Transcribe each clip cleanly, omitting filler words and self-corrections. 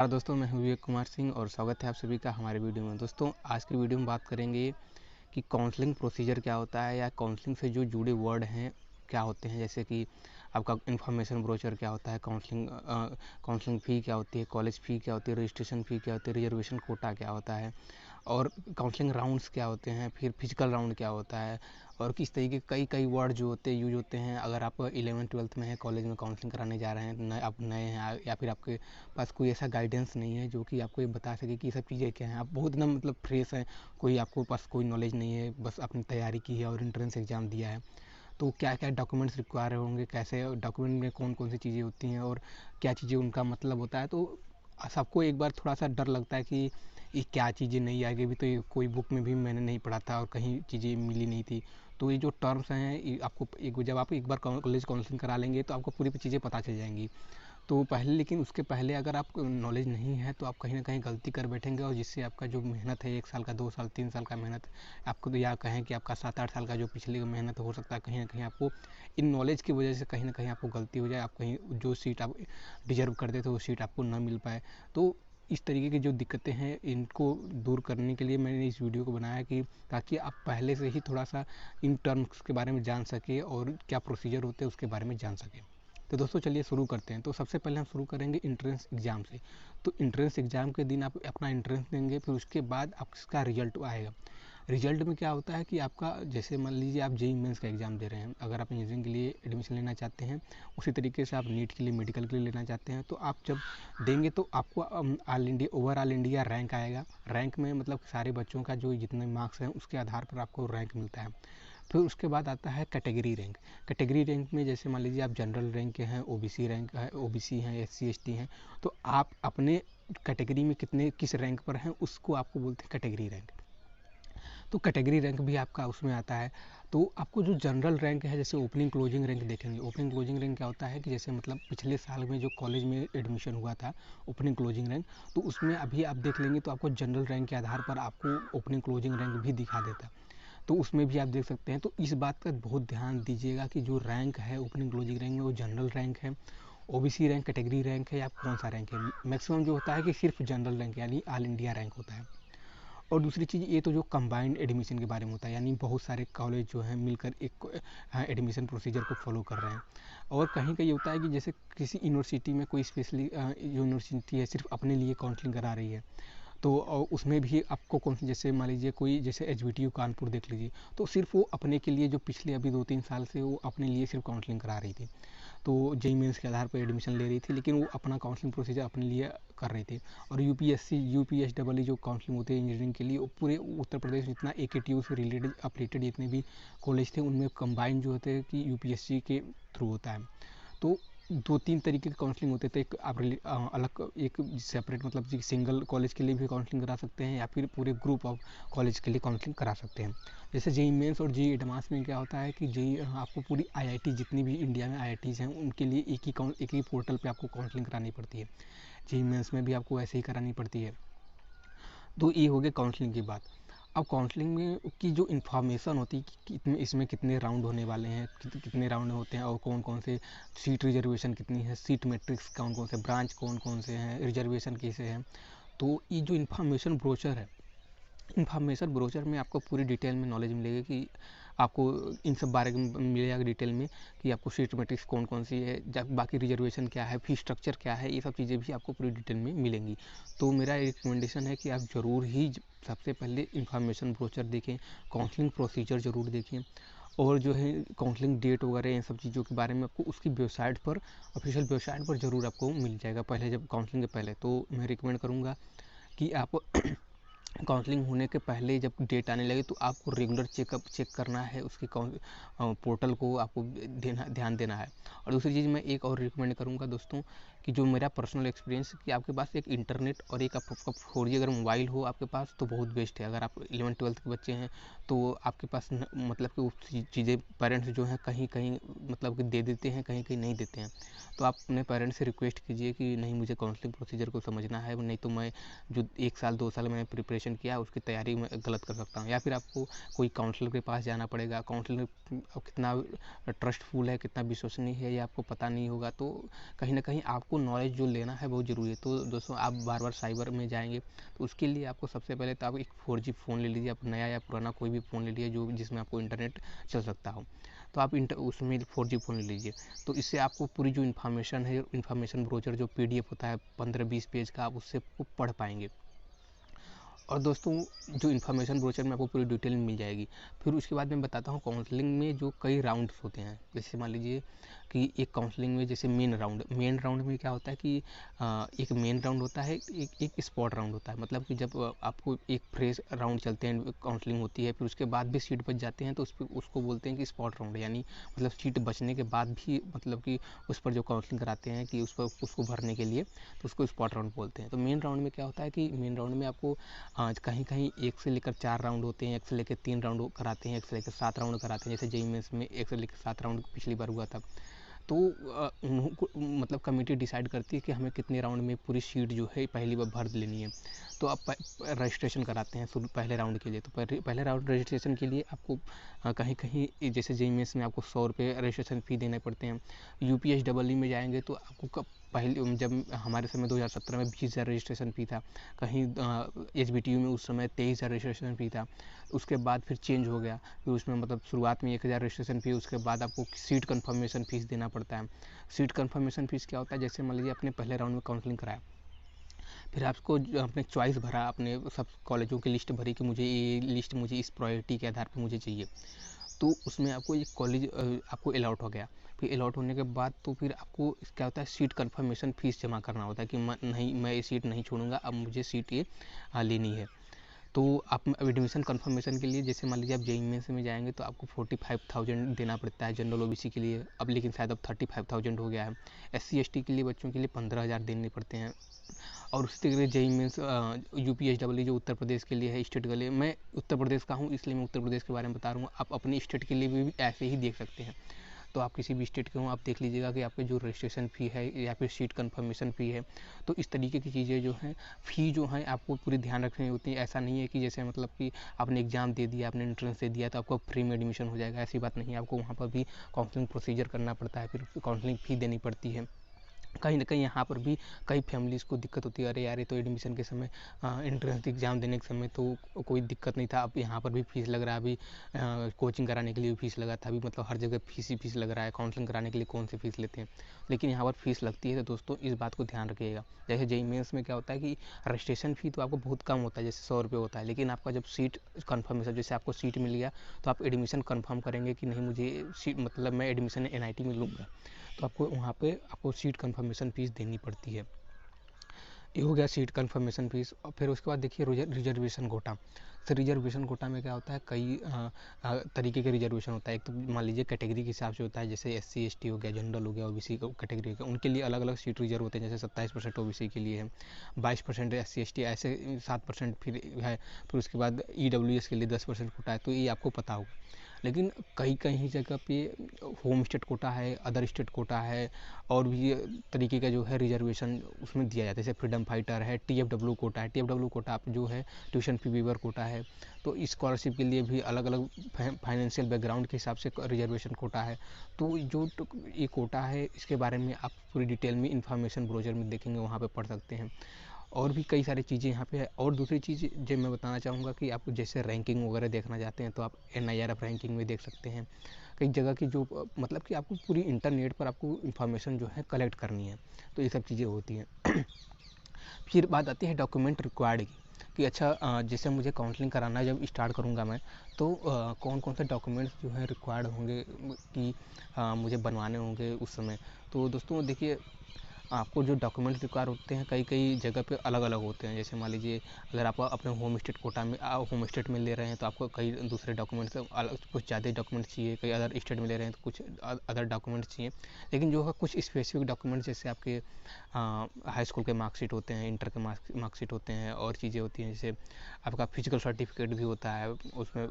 दोस्तों, मैं हूं विवेक कुमार सिंह और स्वागत है आप सभी का हमारे वीडियो में। दोस्तों, आज की वीडियो में बात करेंगे कि काउंसलिंग प्रोसीजर क्या होता है या काउंसलिंग से जो जुड़े वर्ड हैं क्या होते हैं। जैसे कि आपका इन्फॉर्मेशन ब्रोचर क्या होता है, काउंसलिंग फ़ी क्या होती है, कॉलेज फ़ी क्या होती है, रजिस्ट्रेशन फ़ी क्या होती है, रिजर्वेशन कोटा क्या होता है और काउंसलिंग राउंड्स क्या होते हैं, फिर फिजिकल राउंड क्या होता है और किस तरीके कई कई वर्ड जो होते हैं यूज होते हैं। अगर आप 11th-12th में हैं, कॉलेज में काउंसलिंग कराने जा रहे हैं, आप नए हैं या फिर आपके पास कोई ऐसा गाइडेंस नहीं है जो कि आपको ये बता सके कि ये सब चीज़ें क्या हैं, आप बहुत एकदम मतलब फ्रेश हैं, कोई आपको पास कोई नॉलेज नहीं है, बस आपने तैयारी की है और एंट्रेंस एग्ज़ाम दिया है, तो क्या क्या डॉक्यूमेंट्स रिक्वायर होंगे, कैसे डॉक्यूमेंट में कौन कौन सी चीज़ें होती हैं और क्या चीज़ें उनका मतलब होता है। तो सबको एक बार थोड़ा सा डर लगता है कि ये क्या चीज़ें नहीं आएगी, अभी तो ये कोई बुक में भी मैंने नहीं पढ़ा था और कहीं चीज़ें मिली नहीं थी। तो ये जो टर्म्स हैं ये आपको जब आप एक बार कॉलेज काउंसलिंग करा लेंगे तो आपको पूरी चीज़ें पता चल जाएंगी। तो पहले, लेकिन उसके पहले अगर आपको नॉलेज नहीं है तो आप कहीं ना कहीं गलती कर बैठेंगे और जिससे आपका जो मेहनत है 1 साल का, 2 साल, 3 साल का मेहनत, आपको तो या कहें कि आपका 7-8 साल का जो पिछले मेहनत हो सकता है, कहीं ना कहीं आपको इन नॉलेज की वजह से कहीं ना कहीं आपको गलती हो जाए, आप कहीं जो सीट आप डिजर्व करते थे वो सीट आपको ना मिल पाए। तो इस तरीके की जो दिक्कतें हैं इनको दूर करने के लिए मैंने इस वीडियो को बनाया कि ताकि आप पहले से ही थोड़ा सा इन टर्म्स के बारे में जान सके और क्या प्रोसीजर होते हैं उसके बारे में जान सके। तो दोस्तों चलिए शुरू करते हैं। तो सबसे पहले हम शुरू करेंगे इंट्रेंस एग्ज़ाम से। तो इंट्रेंस एग्ज़ाम के दिन आप अपना इंट्रेंस देंगे, फिर उसके बाद आपका रिजल्ट आएगा। रिजल्ट में क्या होता है कि आपका, जैसे मान लीजिए आप जेईई मेंस का एग्ज़ाम दे रहे हैं, अगर आप इंजीनियरिंग के लिए एडमिशन लेना चाहते हैं, उसी तरीके से आप नीट के लिए, मेडिकल के लिए लेना चाहते हैं, तो आप जब देंगे तो आपको ओवरऑल इंडिया रैंक आएगा। रैंक में मतलब सारे बच्चों का जो जितने मार्क्स हैं उसके आधार पर आपको रैंक मिलता है। फिर उसके बाद आता है कैटेगरी रैंक। कैटेगरी रैंक में जैसे मान लीजिए आप जनरल रैंक के हैं, ओबीसी रैंक है, ओबीसी हैं, एससी एसटी हैं, तो आप अपने कैटेगरी में किस रैंक पर हैं उसको आपको बोलते हैं कैटेगरी रैंक। तो कैटेगरी रैंक भी आपका उसमें आता है। तो आपको जो जनरल रैंक है, जैसे ओपनिंग क्लोजिंग रैंक देखेंगे। ओपनिंग क्लोजिंग रैंक क्या होता है कि जैसे मतलब पिछले साल में जो कॉलेज में एडमिशन हुआ था, ओपनिंग क्लोजिंग रैंक, तो उसमें अभी आप देख लेंगे तो आपको जनरल रैंक के आधार पर आपको ओपनिंग क्लोजिंग रैंक भी दिखा देता है। तो उसमें भी आप देख सकते हैं। तो इस बात का बहुत ध्यान दीजिएगा कि जो रैंक है ओपनिंग क्लोजिंग रैंक में वो जनरल रैंक है, ओबीसी रैंक, कैटेगरी रैंक है या कौन सा रैंक है। मैक्सिमम जो होता है कि सिर्फ जनरल रैंक यानी ऑल इंडिया रैंक होता है। और दूसरी चीज़ ये तो जो कंबाइंड एडमिशन के बारे में होता है, यानी बहुत सारे कॉलेज जो हैं मिलकर एक एडमिशन प्रोसीजर को फॉलो कर रहे हैं। और कहीं कहीं होता है कि जैसे किसी यूनिवर्सिटी में कोई स्पेशली यूनिवर्सिटी है सिर्फ अपने लिए काउंसलिंग करा रही है, तो उसमें भी आपको कौन सी, जैसे मान लीजिए कोई जैसे एचबीटीयू कानपुर देख लीजिए, तो सिर्फ वो अपने के लिए, जो पिछले अभी 2-3 साल से वो अपने लिए सिर्फ काउंसलिंग करा रही थी, तो जेई मेंस के आधार पर एडमिशन ले रही थी, लेकिन वो अपना काउंसलिंग प्रोसीजर अपने लिए कर रही थी। और यूपीएसडब्ल्यू जो काउंसलिंग होती है इंजीनियरिंग के लिए, वो पूरे उत्तर प्रदेश जितना एकेटीयू से रिलेटेड अपडेटेड जितने भी कॉलेज थे उनमें कंबाइंड जो होते हैं कि यूपीएससी के थ्रू होता है। तो 2-3 तरीके के काउंसलिंग होते थे। एक आप अलग एक सेपरेट मतलब कि सिंगल कॉलेज के लिए भी काउंसलिंग करा सकते हैं या फिर पूरे ग्रुप ऑफ कॉलेज के लिए काउंसलिंग करा सकते हैं। जैसे जेईई मेंस और जेईई एडवांस में क्या होता है कि जेईई आपको पूरी आईआईटी, जितनी भी इंडिया में आईआईटीज़ हैं उनके लिए एक ही पोर्टल पे आपको काउंसलिंग करानी पड़ती है। जेईई मेंस में भी आपको ऐसे ही करानी पड़ती है। तो ये हो गया काउंसलिंग की बात। अब काउंसलिंग में की जो इन्फॉर्मेशन होती है कि इसमें कितने राउंड होने वाले हैं, कितने राउंड होते हैं और कौन कौन से, सीट रिजर्वेशन कितनी है, सीट मैट्रिक्स कौन कौन से, ब्रांच कौन कौन से हैं, रिजर्वेशन कैसे हैं। तो ये जो इन्फॉर्मेशन ब्रोचर है, इन्फॉर्मेशन ब्रोचर में आपको पूरी डिटेल में नॉलेज मिलेगी कि आपको इन सब बारे में मिलेगा डिटेल में कि आपको सीट मैट्रिक्स कौन कौन सी है, बाकी रिजर्वेशन क्या है, फी स्ट्रक्चर क्या है, ये सब चीज़ें भी आपको पूरी डिटेल में मिलेंगी। तो मेरा रिकमेंडेशन है कि आप ज़रूर ही सबसे पहले इन्फॉर्मेशन ब्रोचर देखें, काउंसलिंग प्रोसीजर ज़रूर देखें और जो है काउंसलिंग डेट वगैरह इन सब चीज़ों के बारे में आपको उसकी वेबसाइट पर, ऑफिशियल वेबसाइट पर ज़रूर आपको मिल जाएगा पहले, जब काउंसलिंग के पहले। तो मैं रिकमेंड करूँगा कि आप काउंसलिंग होने के पहले जब डेट आने लगे तो आपको रेगुलर चेक करना है, उसके पोर्टल को आपको ध्यान देना है। और दूसरी चीज़ मैं एक और रिकमेंड करूँगा दोस्तों कि जो मेरा पर्सनल एक्सपीरियंस कि आपके पास एक इंटरनेट और एक आपका 4G अगर मोबाइल हो आपके पास तो बहुत बेस्ट है। अगर आप 11th-12th के बच्चे हैं तो आपके पास मतलब कि वो चीज़ें पेरेंट्स जो हैं कहीं कहीं मतलब कि दे देते हैं, कहीं कहीं नहीं देते हैं। तो आप अपने पेरेंट्स से रिक्वेस्ट कीजिए कि नहीं, मुझे काउंसलिंग प्रोसीजर को समझना है, नहीं तो मैं जो 1 साल 2 साल मैंने प्रिपरेशन किया उसकी तैयारी में गलत कर सकता हूँ। या फिर आपको कोई काउंसलर के पास जाना पड़ेगा, काउंसलर कितना ट्रस्टफुल है, कितना विश्वसनीय है, ये आपको पता नहीं होगा। तो कहीं ना कहीं आपको आपको नॉलेज जो लेना है बहुत ज़रूरी है। तो दोस्तों आप बार बार साइबर में जाएंगे तो उसके लिए आपको सबसे पहले तो आप एक 4G फ़ोन ले लीजिए। आप नया या पुराना कोई भी फ़ोन ले लीजिए जो जिसमें आपको इंटरनेट चल सकता हो, तो आप उसमें 4G फ़ोन ले लीजिए। तो इससे आपको पूरी जो इन्फॉर्मेशन है, इन्फॉर्मेशन ब्रोचर जो PDF होता है 15-20 पेज का, आप उससे पढ़ पाएंगे। और दोस्तों जो इन्फॉर्मेशन ब्रोचर में आपको पूरी डिटेल मिल जाएगी। फिर उसके बाद मैं बताता हूँ काउंसलिंग में जो कई राउंड्स होते हैं। जैसे मान लीजिए कि एक काउंसलिंग में जैसे मेन राउंड में क्या होता है कि एक मेन राउंड होता है, एक स्पॉट राउंड होता है। मतलब कि जब आपको एक फ्रेश राउंड चलते हैं, काउंसलिंग होती है, फिर उसके बाद भी सीट बच जाते हैं तो उसको बोलते हैं कि स्पॉट राउंड, यानी मतलब सीट बचने के बाद भी मतलब कि उस पर जो काउंसलिंग कराते हैं कि उस पर उसको भरने के लिए, तो उसको स्पॉट राउंड बोलते हैं। तो मेन राउंड में क्या होता है कि मेन राउंड में आपको कहीं कहीं 1 से लेकर 4 राउंड होते हैं, 1 से लेकर 3 राउंड कराते हैं, 1 से लेकर 7 राउंड कराते हैं। जैसे जेईई मेंस में 1 से लेकर 7 राउंड पिछली बार हुआ था। तो उनको मतलब कमेटी डिसाइड करती है कि हमें कितने राउंड में पूरी सीट जो है पहली बार भर लेनी है। तो आप रजिस्ट्रेशन कराते हैं शुरू पहले राउंड के लिए। तो पहले राउंड रजिस्ट्रेशन के लिए आपको कहीं कहीं जैसे जेईई मेंस में आपको 100 रुपये रजिस्ट्रेशन फ़ी देने पड़ते हैं। यूपीएसडब्ल्यू में जाएंगे तो आपको पहले जब हमारे समय 2017 में 20,000 रजिस्ट्रेशन फ़ी था। कहीं एचबीटीयू में उस समय 23,000 रजिस्ट्रेशन फ़ी था। उसके बाद फिर चेंज हो गया, फिर उसमें मतलब शुरुआत में 1,000 रजिस्ट्रेशन फ़ी, उसके बाद आपको सीट कन्फर्मेशन फ़ीस देना पड़ता है। सीट कन्फर्मेशन फ़ीस क्या होता है, जैसे मान लीजिए आपने पहले राउंड में काउंसलिंग कराया, फिर आपको आपने चॉइस भरा, आपने सब कॉलेजों की लिस्ट भरी कि मुझे ये लिस्ट मुझे इस प्रायोरिटी के आधार पर मुझे चाहिए। तो उसमें आपको एक कॉलेज आपको अलॉट हो गया। फिर अलॉट होने के बाद तो फिर आपको क्या होता है, सीट कन्फर्मेशन फ़ीस जमा करना होता है कि मैं ये सीट नहीं छोड़ूंगा, अब मुझे सीट ये लेनी है। तो आप एडमिशन कन्फर्मेशन के लिए जैसे मान लीजिए आप जेईई मेंस में जाएंगे तो आपको 45,000 देना पड़ता है जनरल ओबीसी के लिए। अब लेकिन शायद अब 35,000 हो गया है। SC ST के लिए बच्चों के लिए 15,000 देने पड़ते हैं। और उसी तरीके से जेईई मेंस यूपीएसडब्ल्यू जो उत्तर प्रदेश के लिए है, स्टेट के लिए, मैं उत्तर प्रदेश का हूँ इसलिए मैं उत्तर प्रदेश के बारे में बता रहा हूँ। आप अपनी स्टेट के लिए भी ऐसे ही देख सकते हैं। तो आप किसी भी स्टेट के हों, आप देख लीजिएगा कि आपके जो रजिस्ट्रेशन फ़ी है या फिर सीट कन्फर्मेशन फ़ी है। तो इस तरीके की चीज़ें जो हैं, फ़ी जो हैं आपको पूरी ध्यान रखनी होती है। ऐसा नहीं है कि जैसे मतलब कि आपने एग्ज़ाम दे दिया, आपने एंट्रेंस दे दिया तो आपको फ्री में एडमिशन हो जाएगा, ऐसी बात नहीं है। आपको वहाँ पर भी काउंसलिंग प्रोसीजर करना पड़ता है, फिर काउंसलिंग फ़ी देनी पड़ती है। कहीं ना कहीं यहाँ पर भी कई फैमिलीज़ को दिक्कत होती है, अरे यार ये तो एडमिशन के समय एंट्रेंस एग्ज़ाम देने के समय तो कोई दिक्कत नहीं था, अब यहाँ पर भी फीस लग रहा है, अभी कोचिंग कराने के लिए भी फीस लगा था, अभी मतलब हर जगह फीस ही फीस लग रहा है, काउंसलिंग कराने के लिए कौन सी फीस लेते हैं, लेकिन यहाँ पर फीस लगती है। तो दोस्तों इस बात को ध्यान रखिएगा। जैसे जेईई मेंस में क्या होता है कि रजिस्ट्रेशन फ़ी तो आपको बहुत कम होता है, जैसे 100 रुपये होता है, लेकिन आपका जब सीट कन्फर्मेशन, जैसे आपको सीट मिल गया तो आप एडमिशन कन्फर्म करेंगे कि नहीं मुझे सीट मतलब मैं एडमिशन NIT में लूँगा, तो आपको वहाँ पे आपको सीट कन्फर्मेशन फ़ीस देनी पड़ती है। ये हो गया सीट कन्फर्मेशन फ़ीस। और फिर उसके बाद देखिए रिजर्वेशन कोटा। तो रिजर्वेशन कोटा में क्या होता है, कई तरीके के रिजर्वेशन होता है। एक तो मान लीजिए कैटेगरी के हिसाब से होता है, जैसे SC ST हो गया, जनरल हो गया, OBC कैटेगरी हो गया, उनके लिए अलग अलग सीट रिजर्व होते हैं। जैसे 27% OBC के लिए है, 22% SC ST, ऐसे 7% फिर है। फिर उसके बाद EWS के लिए 10% कोटा है, तो ये आपको पता होगा। लेकिन कई कहीं जगह पे होम स्टेट कोटा है, अदर स्टेट कोटा है, और भी तरीके का जो है रिजर्वेशन उसमें दिया जाता है। जैसे फ्रीडम फाइटर है, TFW कोटा है। TFW कोटा आप जो है ट्यूशन फी वेवर कोटा है। तो स्कॉलरशिप के लिए भी अलग अलग फाइनेंशियल बैकग्राउंड के हिसाब से रिजर्वेशन कोटा है। तो जो ये कोटा है इसके बारे में आप पूरी डिटेल में इंफॉर्मेशन ब्रोचर में देखेंगे, वहाँ पे पढ़ सकते हैं। और भी कई सारी चीज़ें यहाँ पे है। और दूसरी चीज़ जो मैं बताना चाहूँगा कि आप जैसे रैंकिंग वगैरह देखना चाहते हैं तो आप NIRF रैंकिंग में देख सकते हैं। कई जगह की जो मतलब कि आपको पूरी इंटरनेट पर आपको इन्फॉर्मेशन जो है कलेक्ट करनी है, तो ये सब चीज़ें होती हैं। फिर बात आती है डॉक्यूमेंट रिक्वायर्ड की, कि अच्छा जैसे मुझे काउंसलिंग कराना जब स्टार्ट करूँगा मैं, तो कौन कौन से डॉक्यूमेंट्स जो है रिक्वायर्ड होंगे कि मुझे बनवाने होंगे उस समय। तो दोस्तों देखिए, आपको जो डॉक्यूमेंट रिक्वायर होते हैं कई कई जगह पे अलग अलग होते हैं। जैसे मान लीजिए अगर आप अपने होम स्टेट कोटा में होम स्टेट में ले रहे हैं तो आपको कई दूसरे डॉक्यूमेंट्स कुछ ज़्यादा डॉक्यूमेंट्स चाहिए, कई अदर स्टेट में ले रहे हैं तो कुछ अदर डॉक्यूमेंट्स चाहिए। लेकिन जो है कुछ स्पेसिफिक डॉक्यूमेंट्स, जैसे आपके हाई स्कूल के मार्कशीट होते हैं, इंटर के मार्कशीट होते हैं, और चीज़ें होती हैं। जैसे आपका फिजिकल सर्टिफिकेट भी होता है, उसमें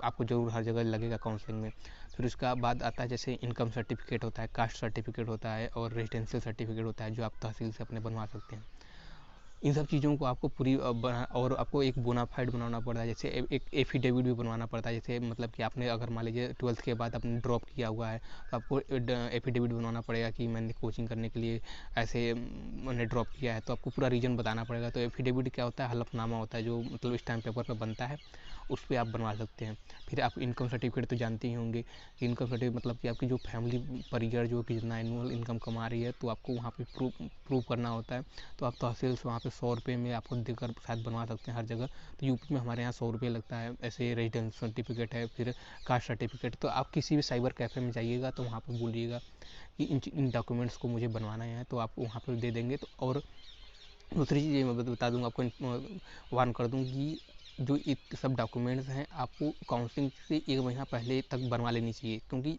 आपको ज़रूर हर जगह लगेगा काउंसलिंग में। फिर उसका बाद आता है जैसे इनकम सर्टिफिकेट होता है, कास्ट सर्टिफिकेट होता है, और रेजिडेंशियल सर्टिफिकेट होता है जो आप तहसील से अपने बनवा सकते हैं। इन सब चीज़ों को आपको पूरी और आपको एक बोनाफाइड बनाना पड़ता है, जैसे एक एफिडेविट भी बनवाना पड़ता है। जैसे मतलब कि आपने अगर मान लीजिए 12th के बाद आपने ड्रॉप किया हुआ है तो आपको एफिडेविट बनवाना पड़ेगा कि मैंने कोचिंग करने के लिए ऐसे मैंने ड्रॉप किया है, तो आपको पूरा रीज़न बताना पड़ेगा। तो एफिडेविट क्या होता है, हलफनामा होता है जो मतलब स्टैम्प पेपर पर बनता है, उस पर आप बनवा सकते हैं। फिर आप इनकम सर्टिफिकेट तो जानते ही होंगे कि इनकम सर्टिफिकेट मतलब कि आपकी जो फैमिली पर ईयर जो कि जितना एनुअल इनकम कमा रही है, तो आपको वहाँ पे प्रूव करना होता है। तो आप तहसील से वहाँ पे 100 रुपये में आपको देकर शायद बनवा सकते हैं हर जगह। तो यूपी में हमारे यहाँ 100 रुपये लगता है। ऐसे रेजिडेंस सर्टिफिकेट है, फिर कास्ट सर्टिफिकेट। तो आप किसी भी साइबर कैफ़े में जाइएगा तो वहाँ पर बोलिएगा कि इन डॉक्यूमेंट्स को मुझे बनवाना है, तो आप वहाँ पर दे देंगे। तो और दूसरी चीज़ ये मैं बता दूँगा, आपको वार्न कर दूँ कि जो ये सब डॉक्यूमेंट्स हैं आपको काउंसलिंग से 1 महीना पहले तक बनवा लेनी चाहिए, क्योंकि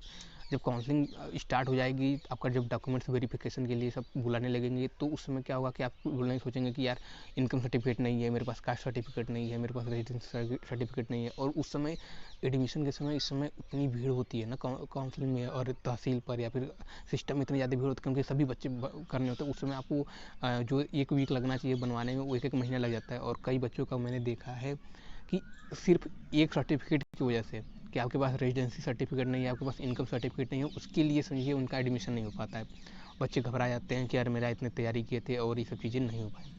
जब काउंसलिंग स्टार्ट हो जाएगी, आपका जब डॉक्यूमेंट्स वेरिफिकेशन के लिए सब बुलाने लगेंगे, तो उस समय क्या होगा कि आप बोलने सोचेंगे कि यार इनकम सर्टिफिकेट नहीं है मेरे पास, कास्ट सर्टिफिकेट नहीं है मेरे पास, रेजिडेंस सर्टिफिकेट नहीं है। और उस समय एडमिशन के समय इस समय इतनी भीड़ होती है ना काउंसलिंग में और तहसील पर या फिर सिस्टम में इतनी ज़्यादा भीड़ होती है, क्योंकि सभी बच्चे करने होते हैं। उस समय आपको जो 1 वीक लगना चाहिए बनवाने में, वो 1 महीना लग जाता है। और कई बच्चों का मैंने देखा है कि सिर्फ एक सर्टिफिकेट की वजह से, कि आपके पास रेजिडेंसी सर्टिफिकेट नहीं है, आपके पास इनकम सर्टिफिकेट नहीं है, उसके लिए समझिए उनका एडमिशन नहीं हो पाता है। बच्चे घबरा जाते हैं कि यार मेरा इतने तैयारी किए थे और ये सब चीज़ें नहीं हो पाई।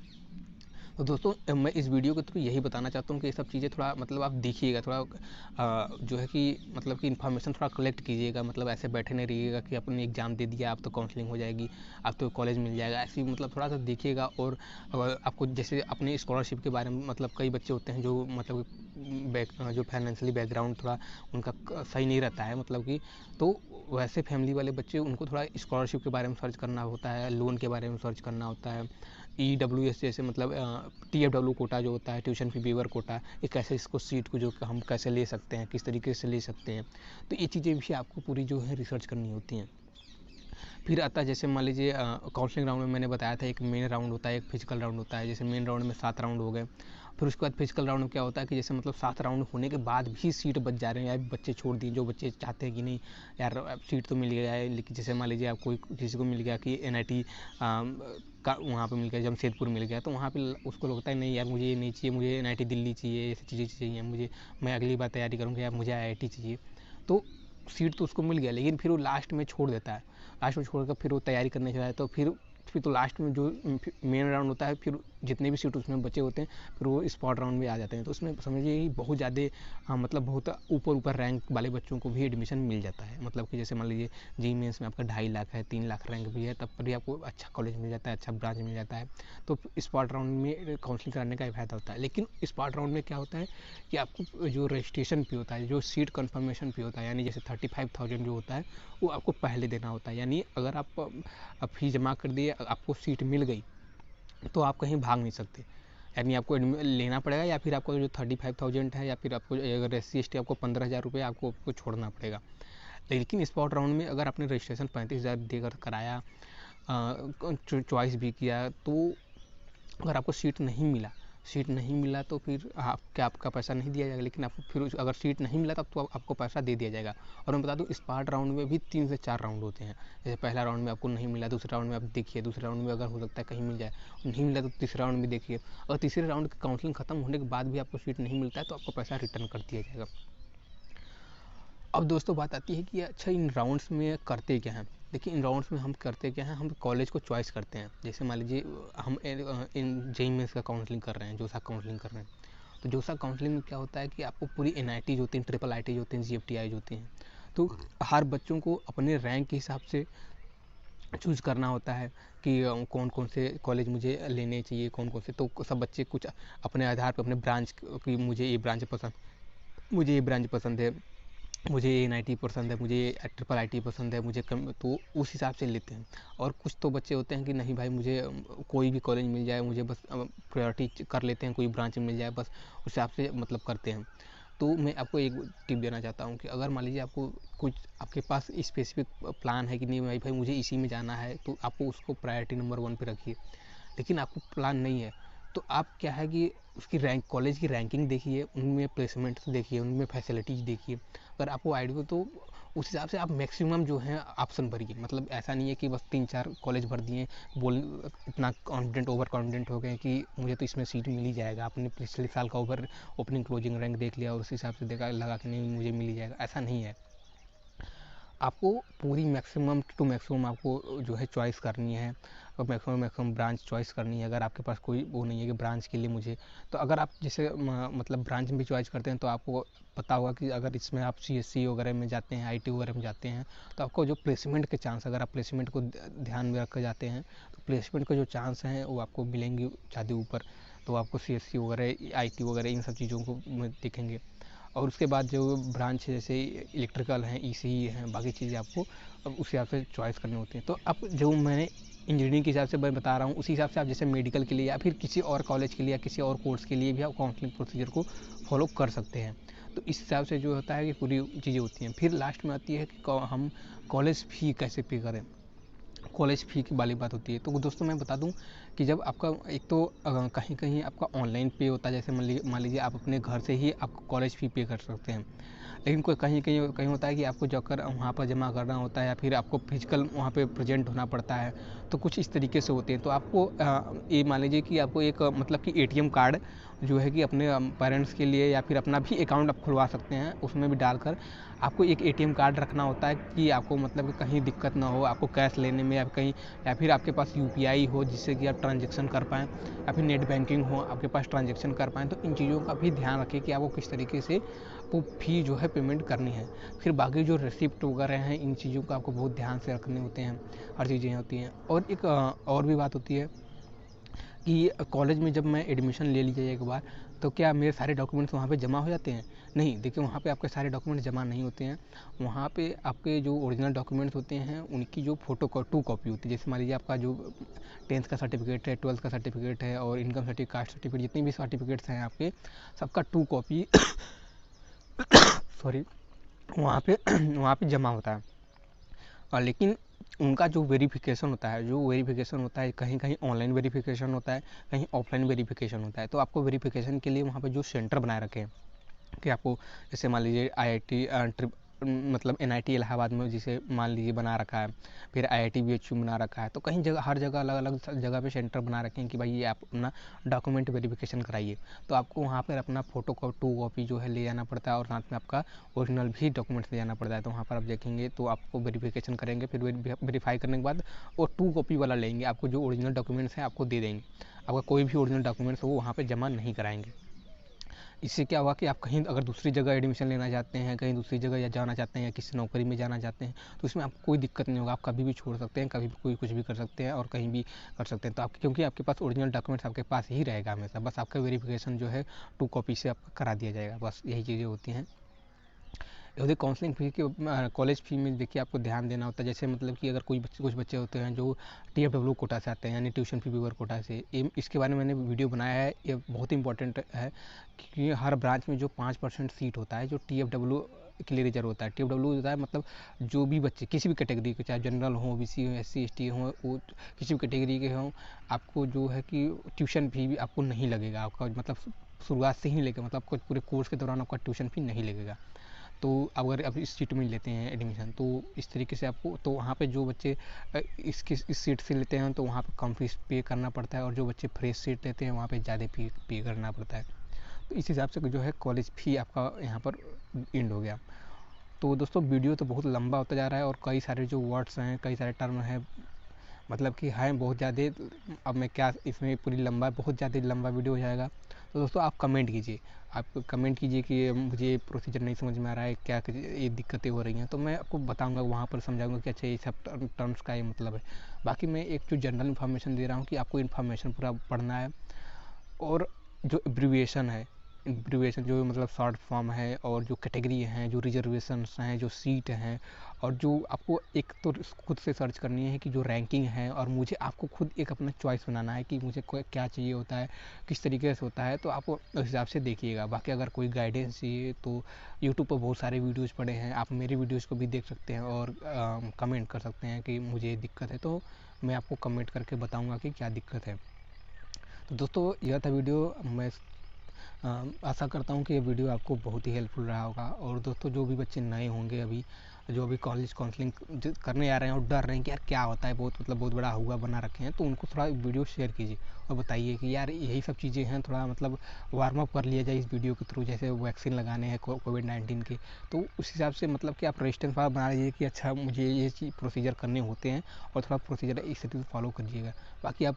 तो दोस्तों मैं इस वीडियो के थ्रू यही बताना चाहता हूँ कि ये सब चीज़ें थोड़ा मतलब आप देखिएगा, थोड़ा जो है कि मतलब कि इन्फॉर्मेशन थोड़ा कलेक्ट कीजिएगा। मतलब ऐसे बैठे नहीं रहिएगा कि आपने एग्ज़ाम दे दिया आप तो काउंसलिंग हो जाएगी, आप तो कॉलेज मिल जाएगा, ऐसी मतलब थोड़ा सा देखिएगा। और आपको जैसे अपने स्कॉलरशिप के बारे में, मतलब कई बच्चे होते हैं जो मतलब जो फाइनेंशियली बैकग्राउंड थोड़ा उनका सही नहीं रहता है, मतलब कि तो वैसे फैमिली वाले बच्चे, उनको थोड़ा स्कॉलरशिप के बारे में सर्च करना होता है, लोन के बारे में सर्च करना होता है, EWS जैसे मतलब TFW कोटा जो होता है, ट्यूशन फी वेवर कोटा, ये कैसे इसको सीट को जो हम कैसे ले सकते हैं, किस तरीके से ले सकते हैं। तो ये चीज़ें भी आपको पूरी जो है रिसर्च करनी होती हैं। फिर आता है जैसे मान लीजिए काउंसलिंग राउंड में मैंने बताया था एक मेन राउंड होता है, एक फिजिकल राउंड होता है। जैसे मेन राउंड में 7 राउंड हो गए, फिर उसके बाद फिजिकल राउंड में क्या होता है कि जैसे मतलब 7 राउंड होने के बाद भी सीट बच जा रहे हैं, या बच्चे छोड़ दिए जो बच्चे चाहते हैं कि नहीं यार अब सीट तो मिल गया है, लेकिन जैसे मान लीजिए आपको किसी को मिल गया कि NIT का वहाँ पे मिल गया, जमशेदपुर मिल गया, तो वहाँ पे उसको लगता है नहीं यार मुझे ये नहीं चाहिए, मुझे NIT दिल्ली चाहिए, ऐसी चीज़ें चाहिए मुझे, मैं अगली बार तैयारी करूँगा यार मुझे IIT चाहिए। तो सीट तो उसको मिल गया, लेकिन फिर वो लास्ट में छोड़ देता है। लास्ट में छोड़कर फिर वो तैयारी करने जाता है, तो फिर तो लास्ट में जो मेन राउंड होता है, फिर जितने भी सीट उसमें बचे होते हैं फिर वो स्पॉट राउंड में आ जाते हैं। तो उसमें समझिए कि बहुत ज़्यादा मतलब बहुत ऊपर रैंक वाले बच्चों को भी एडमिशन मिल जाता है। मतलब कि जैसे मान लीजिए जी मेंस में आपका 2.5 लाख है, 3 लाख रैंक भी है, तब पर भी आपको अच्छा कॉलेज मिल जाता है, अच्छा ब्रांच मिल जाता है। तो स्पॉट राउंड में काउंसलिंग कराने का फ़ायदा होता है। लेकिन स्पॉट राउंड में क्या होता है कि आपको जो रजिस्ट्रेशन फ़ी होता है, जो सीट कन्फर्मेशन फ़ी होता है, यानी जैसे 35,000 जो होता है वो आपको पहले देना होता है। यानी अगर आप फी जमा कर दिए, आपको सीट मिल गई, तो आप कहीं भाग नहीं सकते। यानी आपको लेना पड़ेगा, या फिर आपको जो 35,000 है, या फिर आपको अगर SC/ST आपको 15,000 रुपये आपको छोड़ना पड़ेगा। लेकिन स्पॉट राउंड में अगर आपने रजिस्ट्रेशन 35,000 देकर कराया, चॉइस भी किया, तो अगर आपको सीट नहीं मिला तो फिर आपका पैसा नहीं दिया जाएगा। लेकिन आपको फिर अगर सीट नहीं मिला तब तो आपको पैसा दे दिया जाएगा। और मैं बता दूं स्पॉट राउंड में भी 3 से 4 राउंड होते हैं। जैसे पहला राउंड में आपको नहीं मिला, दूसरे राउंड में आप देखिए, दूसरे राउंड में अगर हो सकता है कहीं मिल जाए, नहीं मिला तो तीसरे राउंड में देखिए। और तीसरे राउंड की काउंसलिंग खत्म होने के बाद भी आपको सीट नहीं मिलता है तो आपको पैसा रिटर्न कर दिया जाएगा। अब दोस्तों बात आती है कि अच्छा इन राउंड्स में करते क्या हैं। देखिए इन राउंड्स में हम करते क्या हैं, हम कॉलेज को चॉइस करते हैं। जैसे मान लीजिए हम इन JEE मेंस का काउंसलिंग कर रहे हैं, जोसा काउंसलिंग कर रहे हैं, तो जोसा काउंसलिंग में क्या होता है कि आपको पूरी NIT जो होती हैं, IIT जो होती हैं, GFTI जो होती हैं, तो हर बच्चों को अपने रैंक के हिसाब से चूज़ करना होता है कि कौन कौन से कॉलेज मुझे लेने चाहिए, कौन कौन से। तो सब बच्चे कुछ अपने आधार पर अपने ब्रांच की, मुझे ये ब्रांच पसंद है, मुझे NIT पसंद है, मुझे IIT पसंद है, मुझे कम, तो उस हिसाब से लेते हैं। और कुछ तो बच्चे होते हैं कि नहीं भाई मुझे कोई भी कॉलेज मिल जाए, मुझे बस प्रायोरिटी कर लेते हैं, कोई ब्रांच मिल जाए बस उस हिसाब से मतलब करते हैं। तो मैं आपको एक टिप देना चाहता हूँ कि अगर मान लीजिए आपको कुछ आपके पास स्पेसिफिक प्लान है कि नहीं भाई मुझे इसी में जाना है, तो आपको उसको प्रायोरिटी नंबर 1 पे रखिए। लेकिन आपको प्लान नहीं है तो आप क्या है कि उसकी रैंक, कॉलेज की रैंकिंग देखिए, उनमें प्लेसमेंट्स देखिए, उनमें फैसिलिटीज़ देखिए। अगर आपको आइडिया हो तो उस हिसाब से आप मैक्सिमम जो है ऑप्शन भरिए। मतलब ऐसा नहीं है कि बस 3-4 कॉलेज भर दिए, बोल इतना कॉन्फिडेंट ओवर कॉन्फिडेंट हो गए कि मुझे तो इसमें सीट मिल ही जाएगा। आपने पिछले साल का ओपनिंग क्लोजिंग रैंक देख लिया और उस हिसाब से देखा लगा कि नहीं मुझे मिल ही जाएगा, ऐसा नहीं है। आपको पूरी मैक्सिमम टू मैक्सिमम आपको जो है चॉइस करनी है और मैक्सिमम ब्रांच चॉइस करनी है। अगर आपके पास कोई वो नहीं है कि ब्रांच के लिए मुझे, तो अगर आप जैसे मतलब ब्रांच भी चॉइस करते हैं तो आपको पता होगा कि अगर इसमें आप CSC वगैरह में जाते हैं, IT वगैरह में जाते हैं, तो आपको जो प्लेसमेंट के चांस, अगर आप प्लेसमेंट को ध्यान में रख कर जाते हैं तो प्लेसमेंट के जो चांस हैं वो आपको मिलेंगे ज़्यादा ऊपर। तो आपको CSC वगैरह, IT वगैरह इन सब चीज़ों को दिखेंगे। और उसके बाद जो ब्रांच है जैसे इलेक्ट्रिकल हैं, ECE हैं, बाकी चीज़ें आपको अब उस हिसाब से चॉइस करनी होती हैं। तो अब जो मैंने इंजीनियरिंग के हिसाब से मैं बता रहा हूँ, उसी हिसाब से आप जैसे मेडिकल के लिए या फिर किसी और कॉलेज के लिए या किसी और कोर्स के लिए भी आप काउंसलिंग प्रोसीजर को फॉलो कर सकते हैं। तो इस हिसाब से जो होता है कि पूरी चीज़ें होती हैं। फिर लास्ट में आती है कि हम कॉलेज फ़ी कैसे पे करें, कॉलेज फ़ी की वाली बात होती है। तो दोस्तों मैं बता दूं कि जब आपका एक तो कहीं कहीं आपका ऑनलाइन पे होता है, जैसे मान लीजिए आप अपने घर से ही आप कॉलेज फ़ी पे कर सकते हैं। लेकिन कोई कहीं कहीं कहीं होता है कि आपको जाकर वहाँ पर जमा करना होता है या फिर आपको फिजिकल वहाँ पे प्रेजेंट होना पड़ता है। तो कुछ इस तरीके से होते हैं। तो आपको ये मान लीजिए कि आपको एक मतलब कि ATM कार्ड जो है कि अपने पेरेंट्स के लिए या फिर अपना भी अकाउंट आप खुलवा सकते हैं, उसमें भी डालकर आपको एक ATM कार्ड रखना होता है कि आपको मतलब कि कहीं दिक्कत ना हो आपको कैश लेने में, या कहीं या फिर आपके पास UPI हो जिससे कि आप ट्रांजेक्शन कर पाएँ, या फिर नेट बैंकिंग हो आपके पास ट्रांजेक्शन कर पाएँ। तो इन चीज़ों का भी ध्यान रखें कि आपको किस तरीके से वो फ़ी जो है पेमेंट करनी है। फिर बाकी जो रिसिप्ट वगैरह हैं इन चीज़ों को आपको बहुत ध्यान से रखने होते हैं, हर चीज़ें होती हैं। और एक और भी बात होती है कि कॉलेज में जब मैं एडमिशन ले लीजिए एक बार, तो क्या मेरे सारे डॉक्यूमेंट्स वहाँ पे जमा हो जाते हैं? नहीं, देखिए वहाँ पे आपके सारे डॉक्यूमेंट्स जमा नहीं होते हैं। वहाँ पे आपके जो ओरिजिनल डॉक्यूमेंट्स होते हैं उनकी जो टू कॉपी होती है। जैसे मान लीजिए आपका जो 10th का सर्टिफिकेट है, 12th का सर्टिफिकेट है और इनकम सर्टिफिकेट, कास्ट सर्टिफिकेट, जितने भी सर्टिफिकेट्स हैं आपके सबका 2 कॉपी सॉरी वहाँ पे जमा होता है। और लेकिन उनका जो वेरिफिकेशन होता है कहीं कहीं ऑनलाइन वेरिफिकेशन होता है, कहीं ऑफलाइन वेरिफिकेशन होता है। तो आपको वेरिफिकेशन के लिए वहाँ पे जो सेंटर बनाए रखे हैं कि आपको जैसे मान लीजिए IIT मतलब NIT इलाहाबाद में जिसे मान लीजिए बना रखा है, फिर IIT BHU बना रखा है। तो कहीं जगह, हर जगह अलग अलग जगह पे सेंटर बना रखे हैं कि भाई ये आप अपना डॉक्यूमेंट वेरिफिकेशन कराइए। तो आपको वहाँ पर अपना फोटो को 2 कॉपी जो है ले जाना पड़ता है और साथ में आपका ओरिजिनल भी डॉक्यूमेंट्स ले जाना पड़ता है। तो वहाँ पर आप देखेंगे तो आपको वेरिफिकेशन करेंगे, फिर वेरीफाई करने के बाद वो 2 कॉपी वाला लेंगे, आपको जो ओरिजिनल डॉक्यूमेंट्स हैं आपको दे देंगे। आपका कोई भी ओरिजिनल डॉक्यूमेंट्स हो वो वहाँ पर जमा नहीं कराएंगे। इससे क्या हुआ कि आप कहीं अगर दूसरी जगह एडमिशन लेना चाहते हैं, कहीं दूसरी जगह या जाना चाहते हैं या किसी नौकरी में जाना चाहते हैं, तो इसमें आपको कोई दिक्कत नहीं होगा। आप कभी भी छोड़ सकते हैं, कभी भी कोई कुछ भी कर सकते हैं और कहीं भी कर सकते हैं। तो आप क्योंकि आपके पास ओरिजिनल डॉक्यूमेंट्स आपके पास ही रहेगा हमेशा, बस आपका वेरिफिकेशन जो है 2 कॉपी से आपका करा दिया जाएगा, बस यही चीज़ें होती हैं। यदि काउंसलिंग फ़ी के कॉलेज फ़ी में देखिए आपको ध्यान देना होता है। जैसे मतलब कि अगर कुछ बच्चे होते हैं जो TFW कोटा से आते हैं, यानी ट्यूशन फ़ी वेवर कोटा से, इसके बारे में मैंने वीडियो बनाया है। ये बहुत इंपॉर्टेंट है क्योंकि हर ब्रांच में जो 5% सीट होता है जो TFW के लिए रिजर्व होता है। TFW होता है मतलब जो भी बच्चे किसी भी कैटेगरी के, चाहे जनरल हो, BC हो, SC ST हो, वो किसी भी कैटेगरी के हों, आपको जो है कि ट्यूशन फ़ी भी आपको नहीं लगेगा। आपका मतलब शुरुआत से ही नहीं लगेगा, मतलब आपको पूरे कोर्स के दौरान आपका ट्यूशन फ़ी नहीं लगेगा। तो अगर आप इस सीट में लेते हैं एडमिशन, तो इस तरीके से आपको, तो वहाँ पे जो बच्चे इस सीट से लेते हैं तो वहाँ पे कम फीस पे करना पड़ता है और जो बच्चे फ्रेश सीट लेते हैं वहाँ पे ज़्यादा फी पे करना पड़ता है। तो इस हिसाब से जो है कॉलेज फी आपका यहाँ पर एंड हो गया। तो दोस्तों वीडियो तो बहुत लंबा होता जा रहा है और कई सारे जो वर्ड्स हैं, कई सारे टर्म हैं, मतलब कि है बहुत ज़्यादा। अब मैं क्या इसमें बहुत ज़्यादा लंबा वीडियो हो जाएगा। तो दोस्तों आप कमेंट कीजिए कि मुझे प्रोसीजर नहीं समझ में आ रहा है, क्या ये दिक्कतें हो रही हैं, तो मैं आपको बताऊंगा, वहाँ पर समझाऊंगा कि अच्छा ये सब टर्म्स का ये मतलब है। बाकी मैं एक जो जनरल इन्फॉर्मेशन दे रहा हूँ कि आपको इन्फॉर्मेशन पूरा पढ़ना है। और जो एब्रीविएशन जो मतलब शॉर्ट फॉर्म है, और जो कैटेगरी हैं, जो रिजर्वेशंस हैं, जो सीट हैं, और जो आपको एक तो खुद से सर्च करनी है कि जो रैंकिंग है, और मुझे आपको खुद एक अपना चॉइस बनाना है कि मुझे क्या चाहिए होता है, किस तरीके से होता है। तो आप उस हिसाब से देखिएगा। बाकी अगर कोई गाइडेंस चाहिए तो यूट्यूब पर बहुत सारे वीडियोज़ पड़े हैं, आप मेरे वीडियोज़ को भी देख सकते हैं और कमेंट कर सकते हैं कि मुझे दिक्कत है, तो मैं आपको कमेंट करके बताऊँगा कि क्या दिक्कत है। तो दोस्तों यह था वीडियो। मैं आशा करता हूँ कि ये वीडियो आपको बहुत ही हेल्पफुल रहा होगा। और दोस्तों, जो भी बच्चे नए होंगे अभी, जो अभी कॉलेज काउंसलिंग करने आ रहे हैं और डर रहे हैं कि यार क्या होता है, बहुत बड़ा हुआ बना रखे हैं, तो उनको थोड़ा वीडियो शेयर कीजिए और बताइए कि यार यही सब चीज़ें हैं, थोड़ा वार्म अप कर लिया जाए इस वीडियो के थ्रू। जैसे वैक्सीन लगाने हैं कोविड-19 के, तो उस हिसाब से कि आप रेजिस्टेंस फाइल बना लीजिए कि अच्छा मुझे ये चीज़ प्रोसीजर करने होते हैं और थोड़ा प्रोसीजर इस तरीके से फॉलो करिएगा। बाकी आप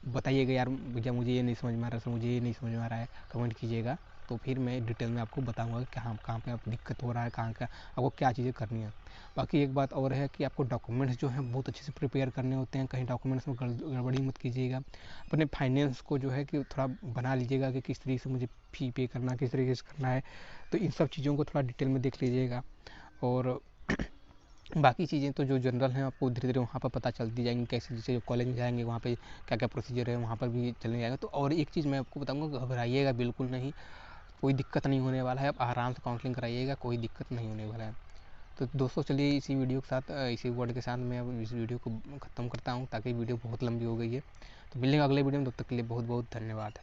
बताइएगा यार भैया मुझे ये नहीं समझ में आ रहा, मुझे ये नहीं समझ में आ रहा है, कमेंट कीजिएगा, तो फिर मैं डिटेल में आपको बताऊंगा कि कहाँ पे आपको दिक्कत हो रहा है, कहाँ आपको क्या चीज़ें करनी है। बाकी एक बात और है कि आपको डॉक्यूमेंट्स जो हैं बहुत अच्छे से प्रिपेयर करने होते हैं, कहीं डॉक्यूमेंट्स में गड़बड़ी मत कीजिएगा। अपने फाइनेंस को जो है कि थोड़ा बना लीजिएगा कि किस तरीके से मुझे फ़ी पे करना, किस तरीके से करना है, तो इन सब चीज़ों को थोड़ा डिटेल में देख लीजिएगा। और बाकी चीज़ें तो जो जनरल हैं आपको धीरे धीरे वहाँ पर पता चलती जाएंगी, कैसे जैसे जो कॉलेज में जाएंगे वहाँ पे क्या क्या प्रोसीजर है वहाँ पर भी चलने जाएगा। तो और एक चीज़ मैं आपको बताऊँगा, घबराइएगा बिल्कुल नहीं, कोई दिक्कत नहीं होने वाला है, आप आराम से काउंसलिंग कराइएगा, कोई दिक्कत नहीं होने वाला है। तो दोस्तों चलिए इसी वीडियो के साथ, इसी वर्ड के साथ मैं अब इस वीडियो को ख़त्म करता हूँ, ताकि वीडियो बहुत लंबी हो गई है। तो मिलेंगे अगले वीडियो में, तब तक के लिए बहुत बहुत धन्यवाद।